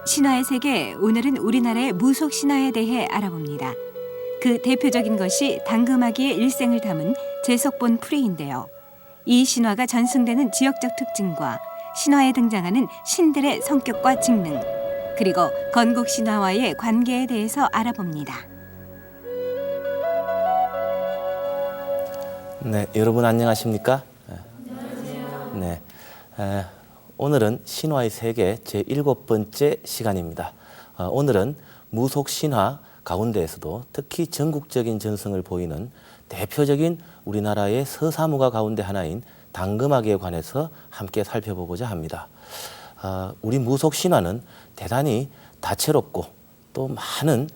신화의 세계, 오늘은 우리나라의 무속 신화에 대해 알아봅니다. 그 대표적인 것이 당금아기의 일생을 담은 제석본 풀이인데요. 이 신화가 전승되는 지역적 특징과 신화에 등장하는 신들의 성격과 직능, 그리고 건국 신화와의 관계에 대해서 알아봅니다. 네, 여러분 안녕하십니까? 네, 오늘은 신화의 세계 제7번째 시간입니다. 오늘은 무속 신화 가운데에서도 특히 전국적인 전승을 보이는 대표적인 우리나라의 서사무가 가운데 하나인 당금아기에 관해서 함께 살펴보고자 합니다. 우리 무속 신화는 대단히 다채롭고 또 많은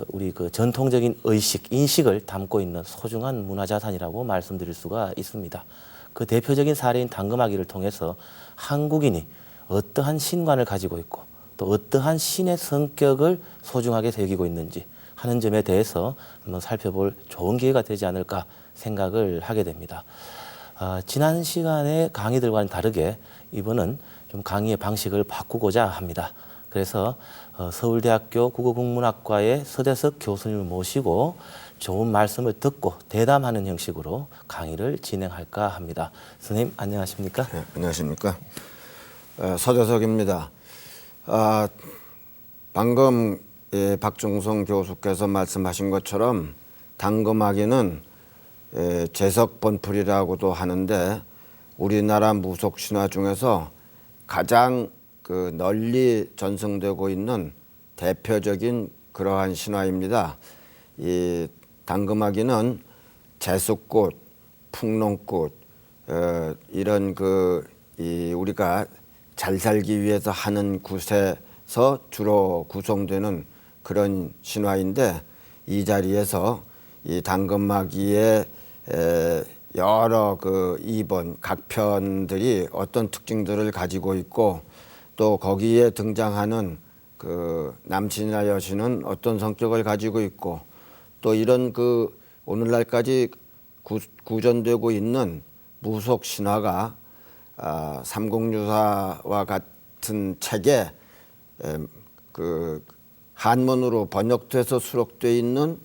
우리 그 전통적인 의식, 인식을 담고 있는 소중한 문화자산이라고 말씀드릴 수가 있습니다. 그 대표적인 사례인 당금아기를 통해서 한국인이 어떠한 신관을 가지고 있고 또 어떠한 신의 성격을 소중하게 새기고 있는지 하는 점에 대해서 한번 살펴볼 좋은 기회가 되지 않을까 생각을 하게 됩니다. 지난 시간의 강의들과는 다르게 이번은 좀 강의의 방식을 바꾸고자 합니다. 그래서 서울대학교 국어국문학과의 서대석 교수님을 모시고 좋은 말씀을 듣고 대담하는 형식으로 강의를 진행할까 합니다. 선생님 안녕하십니까? 네, 안녕하십니까? 서대석입니다. 방금 박중성 교수께서 말씀하신 것처럼 당금아기는 제석본풀이라고도 하는데 우리나라 무속 신화 중에서 가장 널리 전승되고 있는 대표적인 그러한 신화입니다. 이 당금아기는 제숫꽃, 풍롱꽃 이런 우리가 잘 살기 위해서 하는 굿에서 주로 구성되는 그런 신화인데 이 자리에서 이 당금아기의 여러 이번 각 편들이 어떤 특징들을 가지고 있고 또 거기에 등장하는 남친이나 여신은 어떤 성격을 가지고 있고 또 이런 오늘날까지 구전되고 있는 무속 신화가 삼국유사와 같은 책에 한문으로 번역돼서 수록되어 있는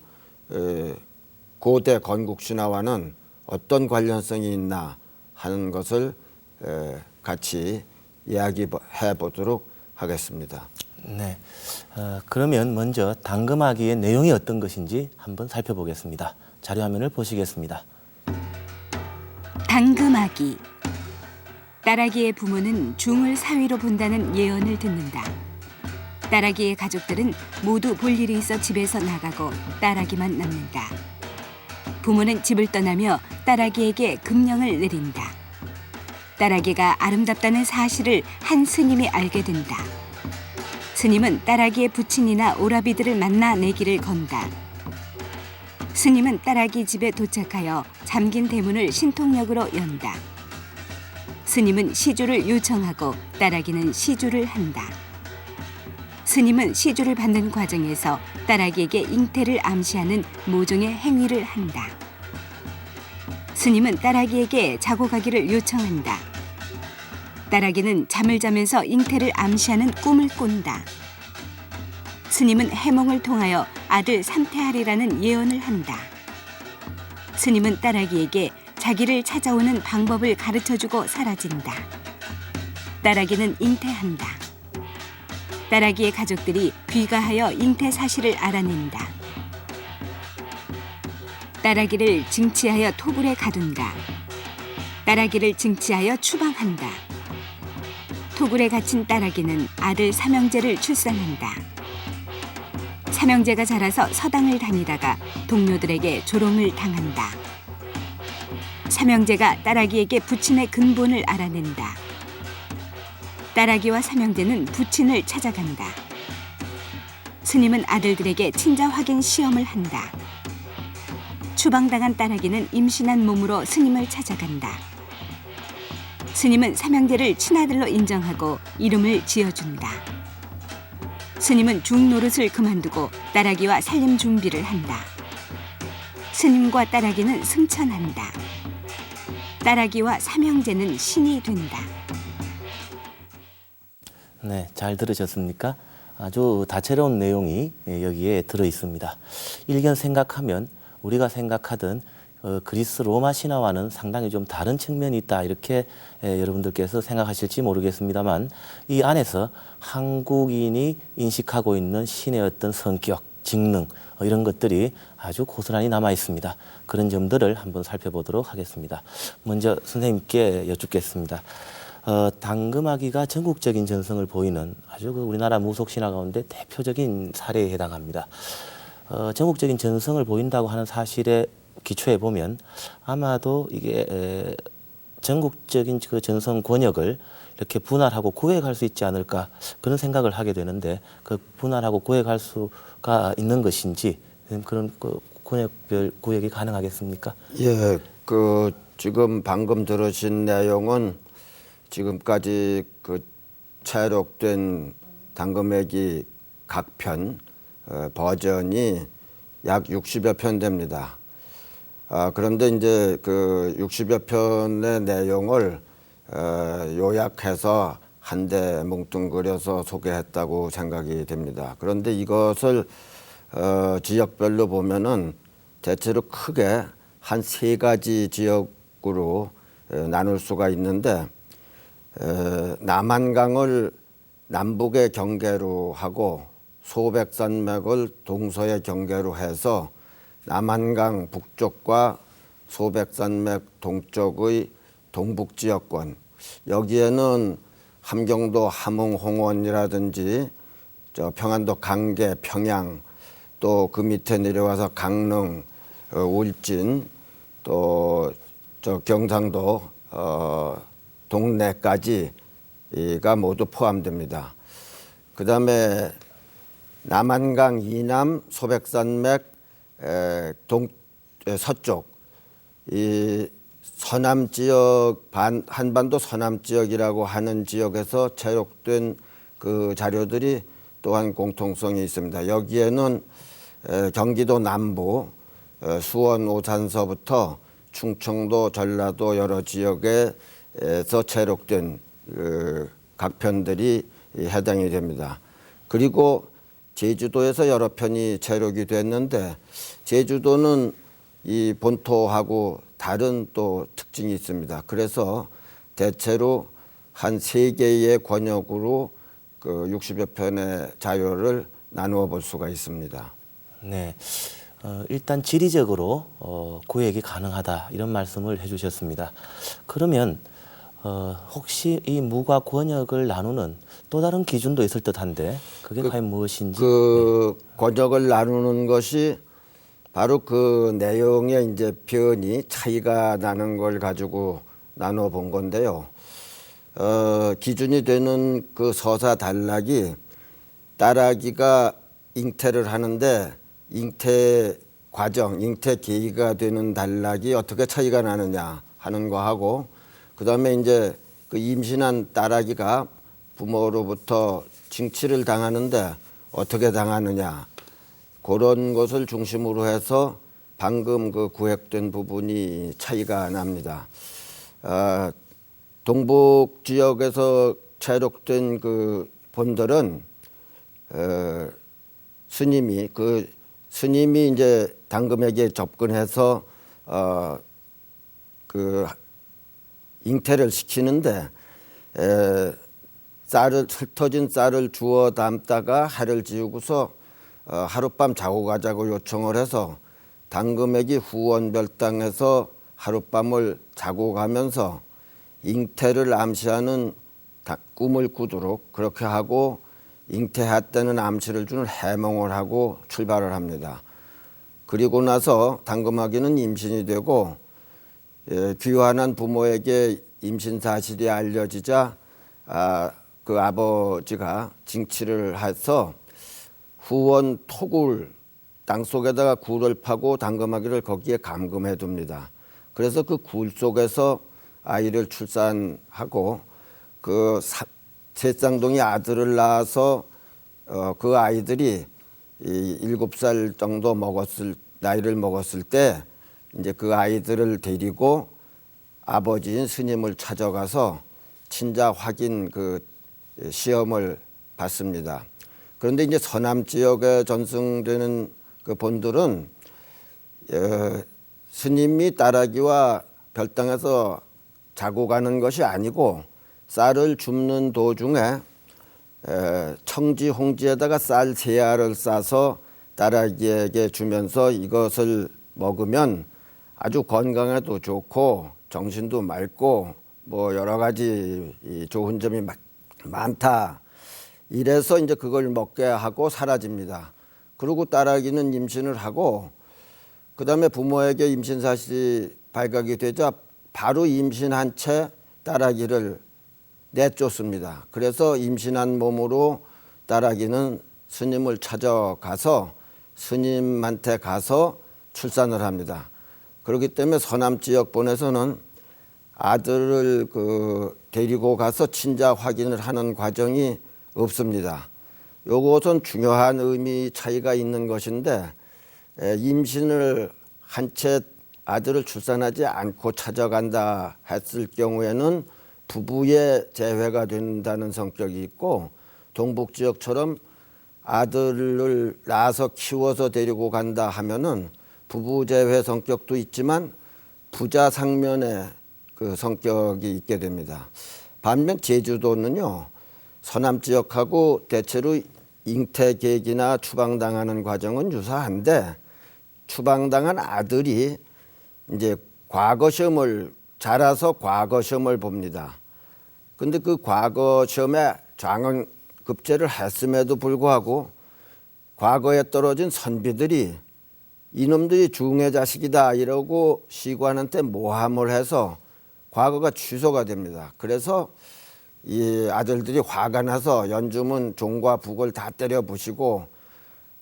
고대 건국 신화와는 어떤 관련성이 있나 하는 것을 같이 이야기해 보도록 하겠습니다. 네, 그러면 먼저 당금아기의 내용이 어떤 것인지 한번 살펴보겠습니다. 자료화면을 보시겠습니다. 당금아기. 딸아기의 부모는 중을 사위로 본다는 예언을 듣는다. 딸아기의 가족들은 모두 볼 일이 있어 집에서 나가고 딸아기만 남는다. 부모는 집을 떠나며 딸아기에게 금령을 내린다. 딸아기가 아름답다는 사실을 한 스님이 알게 된다. 스님은 딸아기의 부친이나 오라비들을 만나 내기를 건다. 스님은 딸아기 집에 도착하여 잠긴 대문을 신통력으로 연다. 스님은 시주를 요청하고 딸아기는 시주를 한다. 스님은 시주를 받는 과정에서 딸아기에게 잉태를 암시하는 모종의 행위를 한다. 스님은 딸아기에게 자고 가기를 요청한다. 딸아기는 잠을 자면서 잉태를 암시하는 꿈을 꾼다. 스님은 해몽을 통하여 아들 삼태하리라는 예언을 한다. 스님은 딸아기에게 자기를 찾아오는 방법을 가르쳐주고 사라진다. 딸아기는 잉태한다. 딸아기의 가족들이 귀가하여 잉태 사실을 알아낸다. 딸아기를 징치하여 토굴에 가둔다. 딸아기를 징치하여 추방한다. 토굴에 갇힌 딸아기는 아들 삼형제를 출산한다. 삼형제가 자라서 서당을 다니다가 동료들에게 조롱을 당한다. 삼형제가 딸아기에게 부친의 근본을 알아낸다. 딸아기와 삼형제는 부친을 찾아간다. 스님은 아들들에게 친자 확인 시험을 한다. 추방당한 딸아기는 임신한 몸으로 스님을 찾아간다. 스님은 삼형제를 친아들로 인정하고 이름을 지어준다. 스님은 중노릇을 그만두고 딸아기와 살림 준비를 한다. 스님과 딸아기는 승천한다. 딸아기와 삼형제는 신이 된다. 네, 잘 들으셨습니까? 아주 다채로운 내용이 여기에 들어 있습니다. 일견 생각하면 우리가 생각하던 그리스 로마 신화와는 상당히 좀 다른 측면이 있다 이렇게 여러분들께서 생각하실지 모르겠습니다만 이 안에서 한국인이 인식하고 있는 신의 어떤 성격, 직능 이런 것들이 아주 고스란히 남아 있습니다. 그런 점들을 한번 살펴보도록 하겠습니다. 먼저 선생님께 여쭙겠습니다. 당금아기가 전국적인 전성을 보이는 아주 우리나라 무속 신화 가운데 대표적인 사례에 해당합니다. 전국적인 전성을 보인다고 하는 사실에 기초해 보면 아마도 이게 전국적인 그 전성 권역을 이렇게 분할하고 구획할 수 있지 않을까 그런 생각을 하게 되는데 그 분할하고 구획할 수가 있는 것인지 그런 그 권역별 구획이 가능하겠습니까? 예, 지금 방금 들으신 내용은 지금까지 채록된 당금액이 각편 버전이 약 60여 편 됩니다. 그런데 이제 60여 편의 내용을 요약해서 한데 뭉뚱그려서 소개했다고 생각이 됩니다. 그런데 이것을 지역별로 보면은 대체로 크게 한 3가지 지역으로 나눌 수가 있는데 남한강을 남북의 경계로 하고 소백산맥을 동서의 경계로 해서 남한강 북쪽과 소백산맥 동쪽의 동북지역권 여기에는 함경도 함흥홍원이라든지 평안도 강계 평양 또 그 밑에 내려와서 강릉 울진 또 경상도 동네까지가 모두 포함됩니다. 그 다음에 남한강 이남 소백산맥 서쪽 이 서남 지역 한반도 서남 지역이라고 하는 지역에서 채록된 그 자료들이 또한 공통성이 있습니다. 여기에는 경기도 남부 수원 오산서부터 충청도 전라도 여러 지역에서 채록된 각 편들이 해당이 됩니다. 그리고 제주도에서 여러 편이 채록이 됐는데 제주도는 이 본토하고 다른 또 특징이 있습니다. 그래서 대체로 한 3개의 권역으로 60여 편의 자료를 나누어 볼 수가 있습니다. 네. 일단 지리적으로 구획이 가능하다 이런 말씀을 해주셨습니다. 그러면 혹시 이 무과 권역을 나누는 또 다른 기준도 있을 듯한데 그게 과연 무엇인지? 권역을 나누는 것이 바로 그 내용의 이제 변이 차이가 나는 걸 가지고 나눠 본 건데요. 기준이 되는 그 서사 단락이 딸아기가 잉태를 하는데 잉태 과정, 잉태 계기가 되는 단락이 어떻게 차이가 나느냐 하는 거하고 그다음에 이제 그 임신한 딸아기가 부모로부터 징치를 당하는데 어떻게 당하느냐 그런 것을 중심으로 해서 방금 그 구획된 부분이 차이가 납니다. 동북 지역에서 채록된 그 본들은 스님이 이제 당금에게 접근해서 그 잉태를 시키는데 흩어진 쌀을 주워 담다가 해를 지우고서 하룻밤 자고 가자고 요청을 해서 당금액이 후원별당에서 하룻밤을 자고 가면서 잉태를 암시하는 꿈을 꾸도록 그렇게 하고 잉태했다는 암시를 주는 해몽을 하고 출발을 합니다. 그리고 나서 당금아기는 임신이 되고 귀환한 부모에게 임신 사실이 알려지자 그 아버지가 징치를 해서 후원 토굴 땅속에다가 굴을 파고 당금아기를 거기에 감금해 둡니다. 그래서 그 굴 속에서 아이를 출산하고 그 셋쌍둥이 아들을 낳아서 그 아이들이 7살 정도 나이를 먹었을 때 이제 그 아이들을 데리고 아버지인 스님을 찾아가서 친자 확인 그 시험을 받습니다. 그런데 이제 서남 지역에 전승되는 그 본들은 스님이 따라기와 별당에서 자고 가는 것이 아니고 쌀을 줍는 도중에 청지 홍지에다가 쌀 3알을 싸서 따라기에게 주면서 이것을 먹으면 아주 건강에도 좋고 정신도 맑고 뭐 여러 가지 좋은 점이 많다. 이래서 이제 그걸 먹게 하고 사라집니다. 그리고 따라기는 임신을 하고 그다음에 부모에게 임신 사실이 발각이 되자 바로 임신한 채 따라기를 내쫓습니다. 그래서 임신한 몸으로 따라기는 스님을 찾아가서 스님한테 가서 출산을 합니다. 그렇기 때문에 서남 지역본에서는 아들을 데리고 가서 친자 확인을 하는 과정이 없습니다. 요것은 중요한 의미 차이가 있는 것인데 임신을 한 채 아들을 출산하지 않고 찾아간다 했을 경우에는 부부의 재회가 된다는 성격이 있고 동북 지역처럼 아들을 낳아서 키워서 데리고 간다 하면은 부부 재회 성격도 있지만 부자 상면의 그 성격이 있게 됩니다. 반면 제주도는요 서남 지역하고 대체로 잉태계기나 추방당하는 과정은 유사한데 추방당한 아들이 이제 과거 시험을 자라서 과거 시험을 봅니다. 근데 그 과거 시험에 장원급제를 했음에도 불구하고 과거에 떨어진 선비들이 이놈들이 중의 자식이다 이러고 시관한테 모함을 해서 과거가 취소가 됩니다. 그래서 이 아들들이 화가 나서 연주문 종과 북을 다 때려 부시고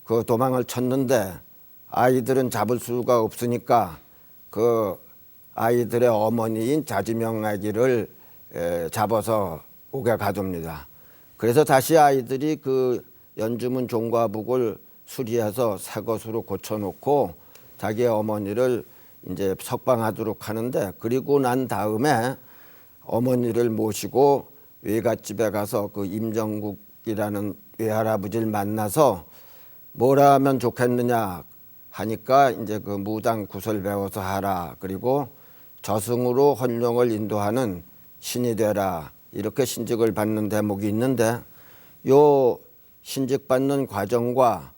그 도망을 쳤는데 아이들은 잡을 수가 없으니까 그 아이들의 어머니인 자지명아기를 잡아서 옥에 가둡니다. 그래서 다시 아이들이 그 연주문 종과 북을 수리해서 새 것으로 고쳐놓고 자기의 어머니를 이제 석방하도록 하는데 그리고 난 다음에 어머니를 모시고 외갓집에 가서 그 임정국이라는 외할아버지를 만나서 뭐라 하면 좋겠느냐 하니까 이제 그 무당 구설 배워서 하라. 그리고 저승으로 헌령을 인도하는 신이 되라. 이렇게 신직을 받는 대목이 있는데 요 신직 받는 과정과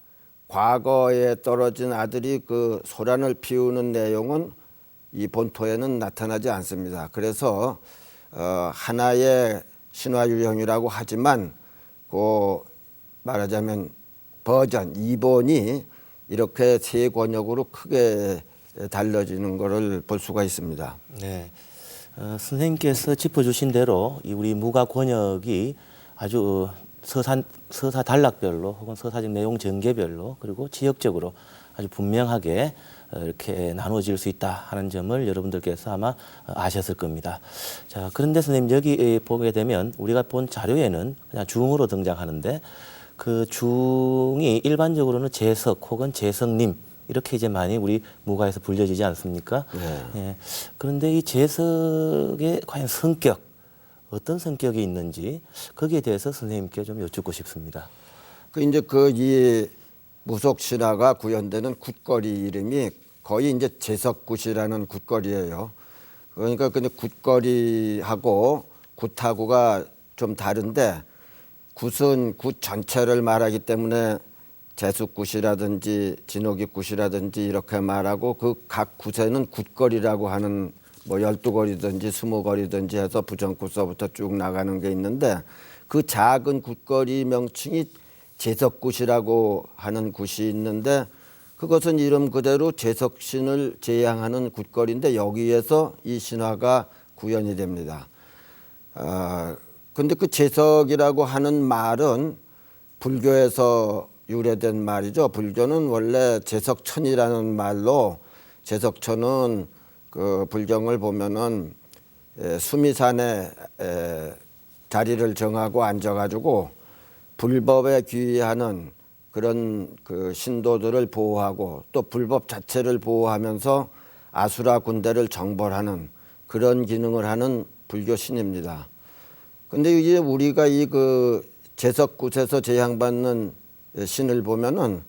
과거에 떨어진 아들이 그 소란을 피우는 내용은 이 본토에는 나타나지 않습니다. 그래서 하나의 신화 유형이라고 하지만 그 말하자면 버전 2번이 이렇게 세 권역으로 크게 달라지는 것을 볼 수가 있습니다. 네, 선생님께서 짚어주신 대로 이 우리 무가 권역이 아주 서사 단락별로 혹은 서사적 내용 전개별로 그리고 지역적으로 아주 분명하게 이렇게 나누어질 수 있다 하는 점을 여러분들께서 아마 아셨을 겁니다. 자, 그런데 선생님 여기 보게 되면 우리가 본 자료에는 그냥 중으로 등장하는데 그 중이 일반적으로는 재석 혹은 재석님 이렇게 이제 많이 우리 무가에서 불려지지 않습니까? 네. 예. 그런데 이 재석의 과연 성격 어떤 성격이 있는지 거기에 대해서 선생님께 좀 여쭙고 싶습니다. 그 이제 이 무속 신화가 구현되는 굿거리 이름이 거의 이제 재석굿이라는 굿거리예요. 그러니까 근데 굿거리하고 굿하고가 좀 다른데 굿은 굿 전체를 말하기 때문에 재숙굿이라든지 진옥이굿이라든지 이렇게 말하고 그 각 굿에는 굿거리라고 하는 뭐 12거리든지 20거리든지 해서 부정굿서부터 쭉 나가는 게 있는데 그 작은 굿거리 명칭이 재석굿이라고 하는 굿이 있는데 그것은 이름 그대로 재석신을 제양하는 굿거리인데 여기에서 이 신화가 구현이 됩니다. 근데 그 재석이라고 하는 말은 불교에서 유래된 말이죠. 불교는 원래 재석천이라는 말로 재석천은 그 불경을 보면은 수미산에 자리를 정하고 앉아가지고 불법에 귀의하는 그런 그 신도들을 보호하고 또 불법 자체를 보호하면서 아수라 군대를 정벌하는 그런 기능을 하는 불교 신입니다. 근데 이제 우리가 이 그 재석굿에서 제향받는 신을 보면은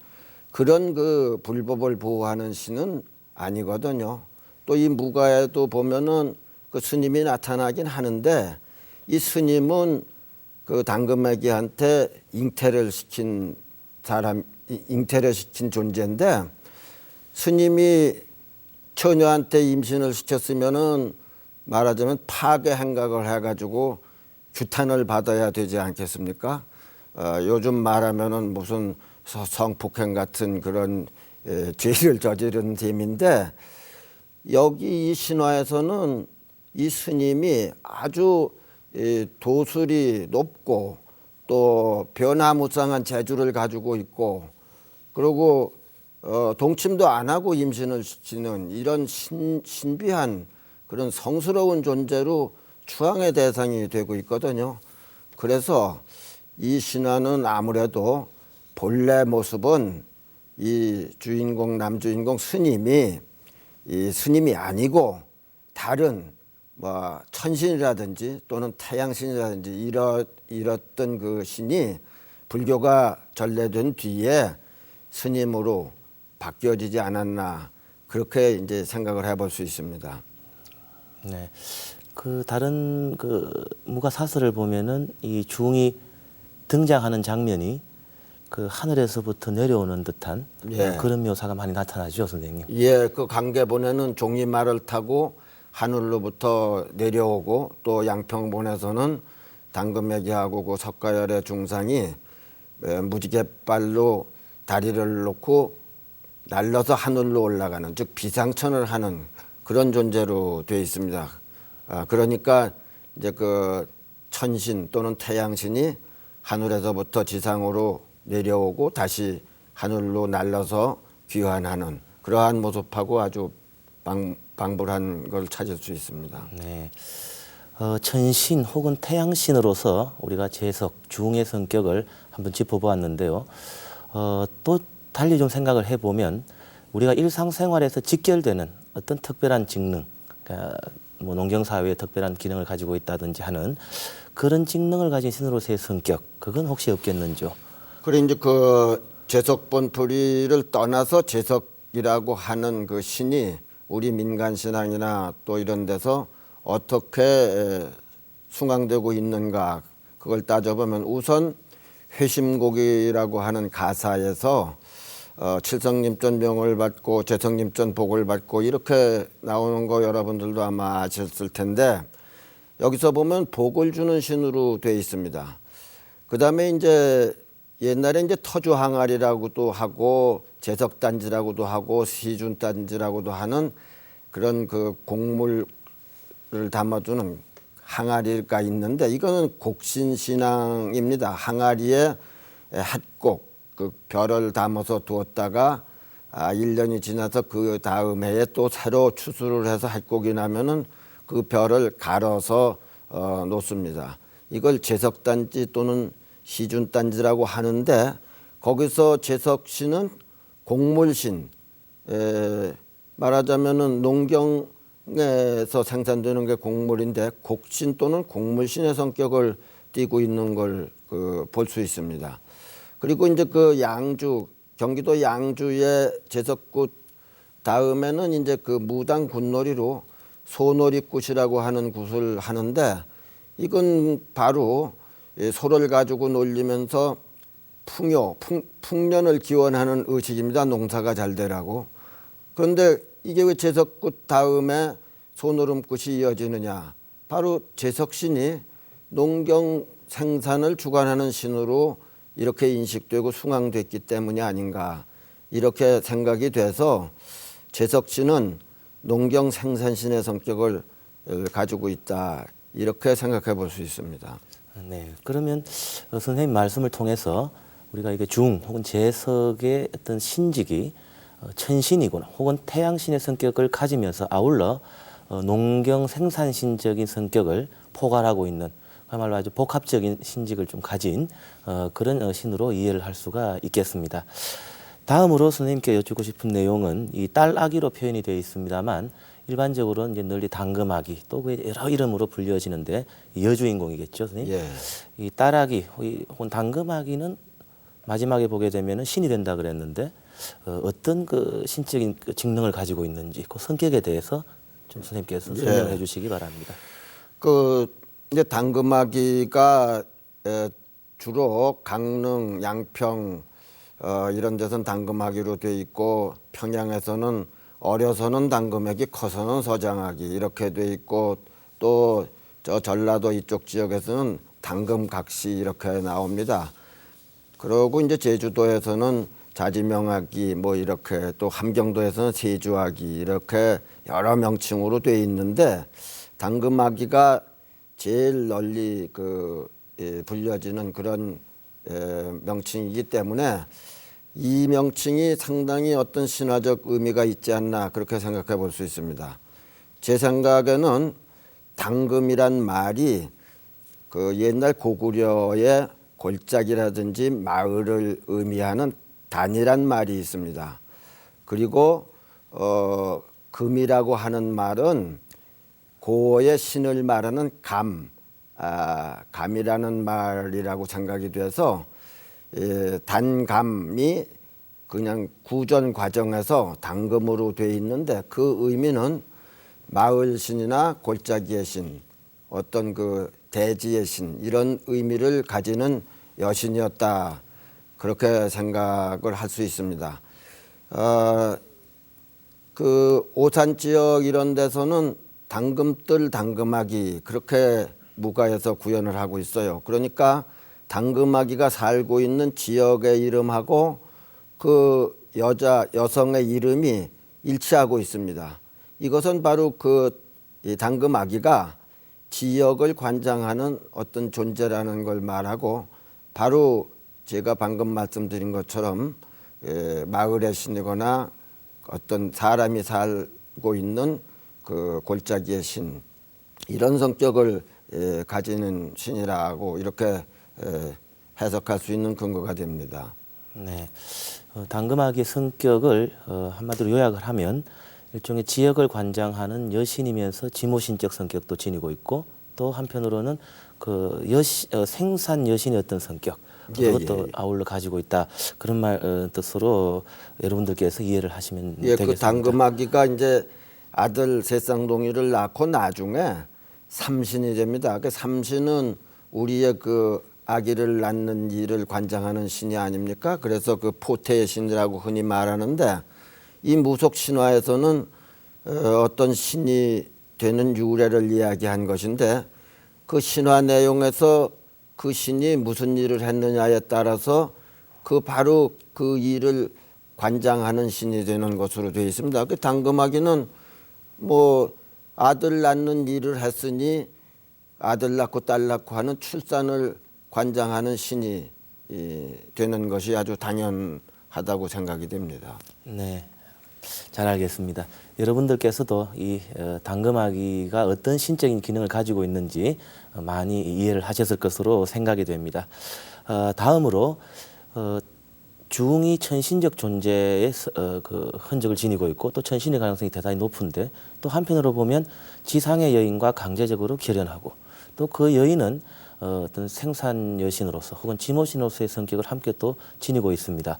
그런 그 불법을 보호하는 신은 아니거든요. 또 이 무가에도 보면은 그 스님이 나타나긴 하는데 이 스님은 그 당금아기한테 잉태를 시킨 잉태를 시킨 존재인데 스님이 처녀한테 임신을 시켰으면은 말하자면 파괴 행각을 해가지고 규탄을 받아야 되지 않겠습니까? 요즘 말하면은 무슨 성폭행 같은 그런 죄를 저지른 셈인데 여기 이 신화에서는 이 스님이 아주 도술이 높고 또 변화무쌍한 재주를 가지고 있고 그리고 동침도 안 하고 임신을 시키는 이런 신비한 그런 성스러운 존재로 추앙의 대상이 되고 있거든요. 그래서 이 신화는 아무래도 본래 모습은 이 주인공 남주인공 스님이 이 스님이 아니고 다른 뭐 천신이라든지 또는 태양신이라든지 이랬던 그 신이 불교가 전래된 뒤에 스님으로 바뀌어지지 않았나 그렇게 이제 생각을 해볼 수 있습니다. 네. 그 다른 그 무가 사설을 보면은 이 중이 등장하는 장면이 그 하늘에서부터 내려오는 듯한 예. 그런 묘사가 많이 나타나죠, 선생님. 예, 그 강계본에는 종이말을 타고 하늘로부터 내려오고 또 양평본에서는 당금매기하고 그 석가열의 중상이 무지갯발로 다리를 놓고 날려서 하늘로 올라가는 즉 비상천을 하는 그런 존재로 되어 있습니다. 그러니까 이제 그 천신 또는 태양신이 하늘에서부터 지상으로 내려오고 다시 하늘로 날려서 귀환하는 그러한 모습하고 아주 방불한 걸 찾을 수 있습니다. 네. 천신 혹은 태양신으로서 우리가 재석, 중의 성격을 한번 짚어보았는데요. 또 달리 좀 생각을 해보면 우리가 일상생활에서 직결되는 어떤 특별한 직능, 그러니까 뭐 농경사회에 특별한 기능을 가지고 있다든지 하는 그런 직능을 가진 신으로서의 성격, 그건 혹시 없겠는지요? 그래 이제 그 재석본 풀이를 떠나서 재석이라고 하는 그 신이 우리 민간 신앙이나 또 이런 데서 어떻게 숭앙되고 있는가 그걸 따져보면 우선 회심곡이라고 하는 가사에서 칠성님전 명을 받고 재성님전 복을 받고 이렇게 나오는 거 여러분들도 아마 아셨을 텐데 여기서 보면 복을 주는 신으로 되어 있습니다. 그 다음에 이제 옛날에 이제 터주항아리라고도 하고 재석단지라고도 하고 시준단지라고도 하는 그런 그 곡물을 담아주는 항아리가 있는데 이거는 곡신신앙입니다. 항아리에 핫곡 그 별을 담아서 두었다가 1년이 지나서 그 다음 해에 또 새로 추수를 해서 핫곡이 나면은 그 별을 갈아서 놓습니다. 이걸 재석단지 또는 시준단지라고 하는데 거기서 재석신은 곡물신 말하자면은 농경에서 생산되는 게 곡물인데 곡신 또는 곡물신의 성격을 띠고 있는 걸 볼 수 있습니다. 그리고 이제 그 양주 경기도 양주의 재석굿 다음에는 이제 그 무당 굿놀이로 소놀이굿이라고 하는 굿을 하는데 이건 바로 소를 가지고 놀리면서 풍년을 기원하는 의식입니다. 농사가 잘 되라고. 그런데 이게 왜 재석굿 다음에 소노름굿이 이어지느냐. 바로 재석신이 농경 생산을 주관하는 신으로 이렇게 인식되고 숭앙됐기 때문이 아닌가. 이렇게 생각이 돼서 재석신은 농경 생산신의 성격을 가지고 있다. 이렇게 생각해 볼 수 있습니다. 네. 그러면 선생님 말씀을 통해서 우리가 이게 중 혹은 재석의 어떤 신직이 천신이구나 혹은 태양신의 성격을 가지면서 아울러 농경 생산신적인 성격을 포괄하고 있는 그야말로 아주 복합적인 신직을 좀 가진 그런 신으로 이해를 할 수가 있겠습니다. 다음으로 선생님께 여쭙고 싶은 내용은 이 딸아기로 표현이 되어 있습니다만 일반적으로 이제 널리 당금아기 또 그 여러 이름으로 불려지는데 여주인공이겠죠, 선생님. 예. 이 딸아기 혹은 당금아기는 마지막에 보게 되면은 신이 된다 그랬는데 어떤 그 신적인 그 직능을 가지고 있는지 그 성격에 대해서 좀 선생님께서 설명해 주시기 바랍니다. 그 이제 당금아기가 주로 강릉, 양평 이런 데서는 당금아기로 돼 있고 평양에서는 어려서는 당금아기, 커서는 서장아기 이렇게 돼 있고 또 저 전라도 이쪽 지역에서는 당금각시 이렇게 나옵니다. 그러고 이제 제주도에서는 자지명아기 뭐 이렇게 또 함경도에서는 세주아기 이렇게 여러 명칭으로 돼 있는데 당금아기가 제일 널리 불려지는 그런 명칭이기 때문에 이 명칭이 상당히 어떤 신화적 의미가 있지 않나 그렇게 생각해 볼 수 있습니다. 제 생각에는 당금이란 말이 그 옛날 고구려의 골짜기라든지 마을을 의미하는 단이란 말이 있습니다. 그리고 금이라고 하는 말은 고어의 신을 말하는 감이라는 말이라고 생각이 돼서 단감이 그냥 구전 과정에서 당금으로 돼 있는데 그 의미는 마을 신이나 골짜기의 신, 어떤 그 대지의 신 이런 의미를 가지는 여신이었다 그렇게 생각을 할 수 있습니다. 그 오산 지역 이런 데서는 당금뜰, 당금아기 그렇게 무가에서 구현을 하고 있어요. 그러니까 당금아기가 살고 있는 지역의 이름하고 그 여성의 이름이 일치하고 있습니다. 이것은 바로 이 당금아기가 지역을 관장하는 어떤 존재라는 걸 말하고 바로 제가 방금 말씀드린 것처럼 마을의 신이거나 어떤 사람이 살고 있는 그 골짜기의 신 이런 성격을 가지는 신이라고 이렇게 해석할 수 있는 근거가 됩니다. 네, 당금아기의 성격을 한마디로 요약을 하면 일종의 지역을 관장하는 여신이면서 지모신적 성격도 지니고 있고 또 한편으로는 그 생산 여신의 어떤 성격 그것도 아울러 가지고 있다 그런 말 뜻으로 여러분들께서 이해를 하시면 되겠습니다. 그 당금아기가 이제 아들 셋쌍둥이를 낳고 나중에 삼신이 됩니다. 그 삼신은 우리의 그 아기를 낳는 일을 관장하는 신이 아닙니까? 그래서 그 포태의 신이라고 흔히 말하는데 이 무속 신화에서는 어떤 신이 되는 유래를 이야기한 것인데 그 신화 내용에서 그 신이 무슨 일을 했느냐에 따라서 바로 그 일을 관장하는 신이 되는 것으로 되어 있습니다. 그 당금아기는 뭐 아들 낳는 일을 했으니 아들 낳고 딸 낳고 하는 출산을 관장하는 신이 되는 것이 아주 당연하다고 생각이 됩니다. 네, 잘 알겠습니다. 여러분들께서도 이 당금아기가 어떤 신적인 기능을 가지고 있는지 많이 이해를 하셨을 것으로 생각이 됩니다. 다음으로 중이 천신적 존재의 그 흔적을 지니고 있고 또 천신의 가능성이 대단히 높은데 또 한편으로 보면 지상의 여인과 강제적으로 결연하고 또 그 여인은 어떤 생산 여신으로서 혹은 지모신으로서의 성격을 함께 또 지니고 있습니다.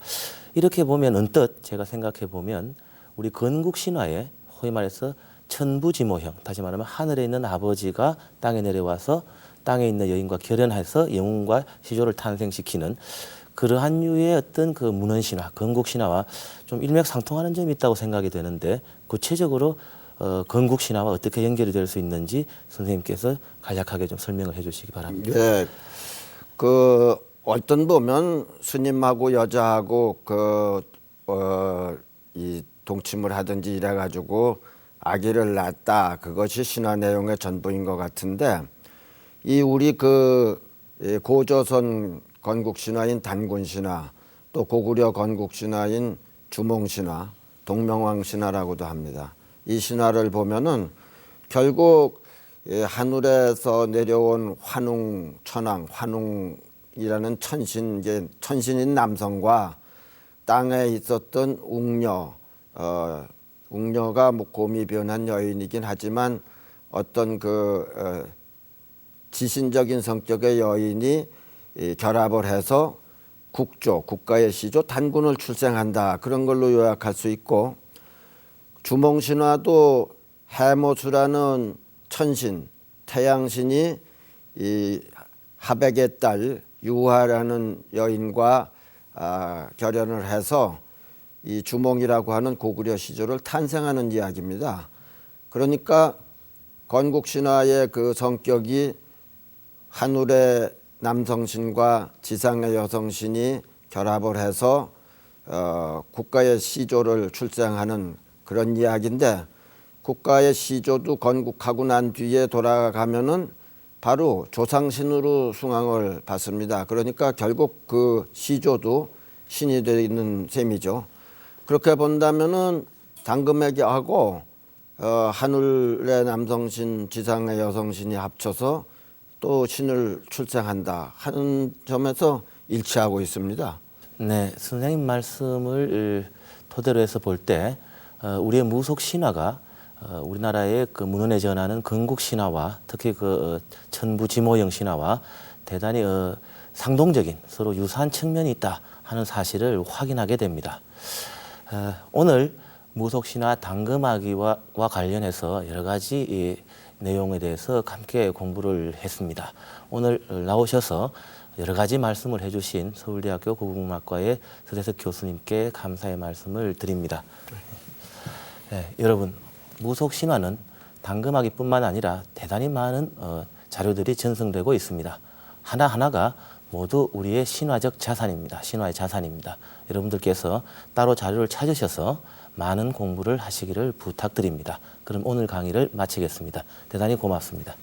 이렇게 보면 언뜻 제가 생각해 보면 우리 건국 신화에 소위 말해서 천부지모형, 다시 말하면 하늘에 있는 아버지가 땅에 내려와서 땅에 있는 여인과 결연해서 영웅과 시조를 탄생시키는 그러한 류의 어떤 그 문헌 신화, 건국 신화와 좀 일맥상통하는 점이 있다고 생각이 되는데 구체적으로 건국 신화와 어떻게 연결이 될 수 있는지 선생님께서 간략하게 좀 설명을 해주시기 바랍니다. 네, 그 어떤 보면 스님하고 여자하고 이 동침을 하든지 이래 가지고 아기를 낳았다 그것이 신화 내용의 전부인 것 같은데 이 우리 고조선 건국 신화인 단군 신화 또 고구려 건국 신화인 주몽 신화 동명왕 신화라고도 합니다. 이 신화를 보면은 결국 하늘에서 내려온 환웅 천왕 환웅이라는 천신인 남성과 땅에 있었던 웅녀가 뭐 곰이 변한 여인이긴 하지만 어떤 지신적인 성격의 여인이 결합을 해서 국조, 국가의 시조, 단군을 출생한다. 그런 걸로 요약할 수 있고, 주몽신화도 해모수라는 천신, 태양신이 이 하백의 딸 유화라는 여인과 결연을 해서 이 주몽이라고 하는 고구려 시조를 탄생하는 이야기입니다. 그러니까 건국신화의 그 성격이 하늘의 남성신과 지상의 여성신이 결합을 해서 국가의 시조를 출생하는 그런 이야기인데, 국가의 시조도 건국하고 난 뒤에 돌아가면은 바로 조상신으로 숭앙을 받습니다. 그러니까 결국 그 시조도 신이 되는 셈이죠. 그렇게 본다면은 당금액하고 하늘의 남성신, 지상의 여성신이 합쳐서 또 신을 출생한다 하는 점에서 일치하고 있습니다. 네, 선생님 말씀을 토대로 해서 볼 때 우리의 무속 신화가 우리나라의 그 문헌에 전하는 건국 신화와 특히 그 천부지모영 신화와 대단히 상동적인 서로 유사한 측면이 있다 하는 사실을 확인하게 됩니다. 오늘 무속 신화 당금아기와 관련해서 여러 가지 이 내용에 대해서 함께 공부를 했습니다. 오늘 나오셔서 여러 가지 말씀을 해주신 서울대학교 국문학과의 서대석 교수님께 감사의 말씀을 드립니다. 네, 여러분, 무속 신화는 당금아기뿐만 아니라 대단히 많은 자료들이 전승되고 있습니다. 하나하나가 모두 우리의 신화적 자산입니다. 신화의 자산입니다. 여러분들께서 따로 자료를 찾으셔서 많은 공부를 하시기를 부탁드립니다. 그럼 오늘 강의를 마치겠습니다. 대단히 고맙습니다.